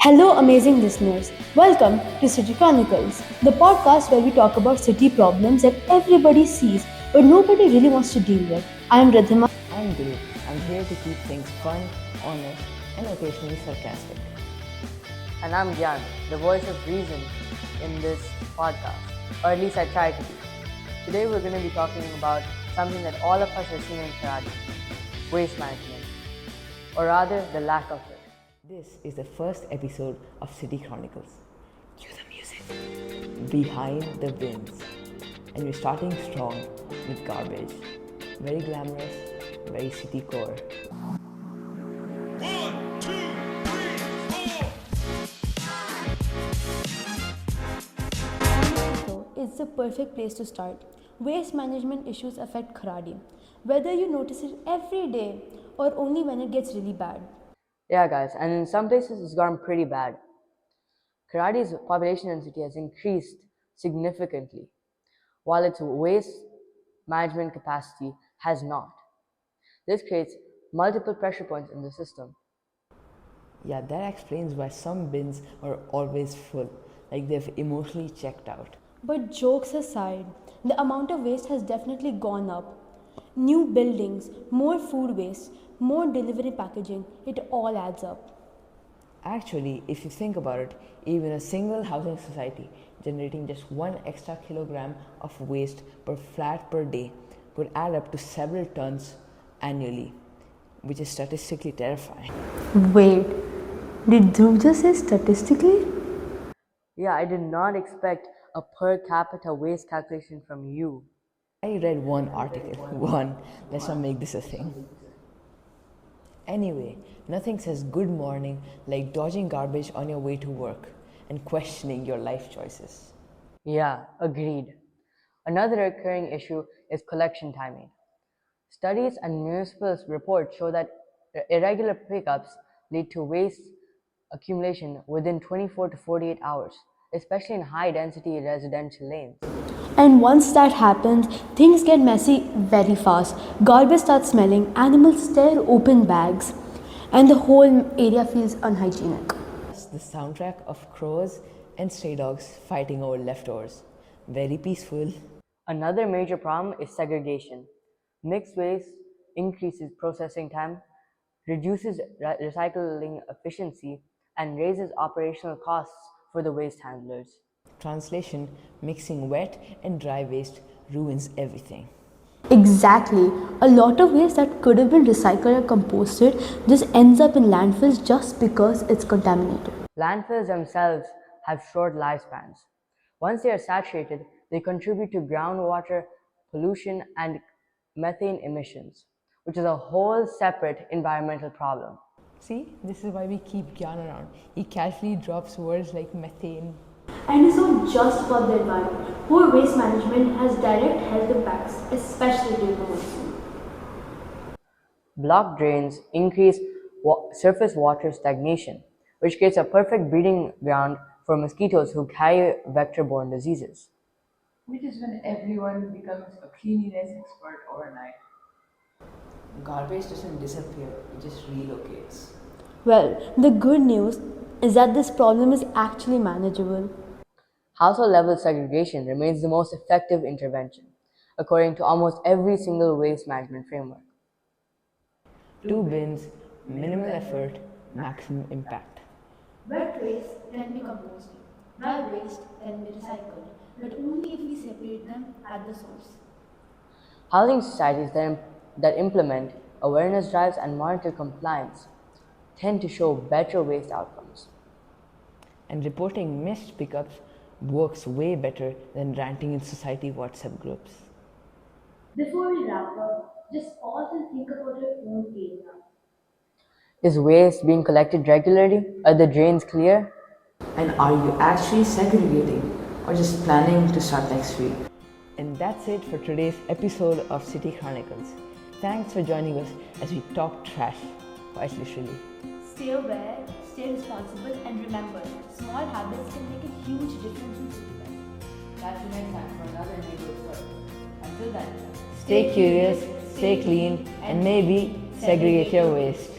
Hello, amazing listeners. Welcome to City Chronicles, the podcast where we talk about city problems that everybody sees but nobody really wants to deal with. I am Radhima. I'm Dave. I'm here to keep things fun, honest, and occasionally sarcastic. And I'm Gyan, the voice of reason in this podcast, or at least I try to be. Today we're going to be talking about something that all of us have seen in Kharadi, waste management, or rather the lack of it. This is the first episode of City Chronicles. Cue the music. Behind the bins. And we're starting strong with garbage. Very glamorous, very city core. 1, 2, 3, 4. It's the perfect place to start. Waste management issues affect Kharadi, whether you notice it every day or only when it gets really bad. Yeah, guys, and in some places it's gotten pretty bad. Kharadi's population density has increased significantly, while its waste management capacity has not. This creates multiple pressure points in the system. Yeah, that explains why some bins are always full, like they've emotionally checked out. But jokes aside, the amount of waste has definitely gone up. New buildings, more food waste, more delivery packaging, it all adds up. Actually, if you think about it, even a single housing society generating just 1 extra kilogram of waste per flat per day could add up to several tons annually, which is statistically terrifying. Wait, did Dhruv just say statistically? Yeah, I did not expect a per capita waste calculation from you. I read one article. Let's not make this a thing. Anyway, nothing says good morning like dodging garbage on your way to work and questioning your life choices. Yeah, agreed. Another recurring issue is collection timing. Studies and municipal reports show that irregular pickups lead to waste accumulation within 24 to 48 hours, especially in high density residential lanes. And once that happens, things get messy very fast. Garbage starts smelling, animals tear open bags, and the whole area feels unhygienic. Plus, the soundtrack of crows and stray dogs fighting over leftovers. Very peaceful. Another major problem is segregation. Mixed waste increases processing time, reduces recycling efficiency, and raises operational costs for the waste handlers. Translation, mixing wet and dry waste ruins everything. Exactly. A lot of waste that could have been recycled or composted just ends up in landfills just because it's contaminated. Landfills themselves have short lifespans. Once they are saturated, they contribute to groundwater pollution and methane emissions, which is a whole separate environmental problem. See, this is why we keep Gyan around. He casually drops words like methane. And it's not just about the environment. Poor waste management has direct health impacts, especially during the monsoon. Blocked drains increase surface water stagnation, which creates a perfect breeding ground for mosquitoes who carry vector-borne diseases. Which is when everyone becomes a cleanliness expert overnight. Garbage doesn't disappear, it just relocates. Well, the good news is that this problem is actually manageable. Household level segregation remains the most effective intervention, according to almost every single waste management framework. 2 bins, minimal effort, maximum impact. Wet waste can be composted, dry waste can be recycled, but only if we separate them at the source. Housing societies that implement awareness drives and monitor compliance tend to show better waste outcomes. And reporting missed pickups works way better than ranting in society WhatsApp groups. Before we wrap up, just pause and think about your own area. Is waste being collected regularly? Are the drains clear? And are you actually segregating or just planning to start next week? And that's it for today's episode of City Chronicles. Thanks for joining us as we talk trash, quite literally. Stay aware, stay responsible, and remember, small habits can make a huge difference in city life. Catch you next time for another neighborhood story. Until then, Stay curious, stay clean, and maybe segregate your waste.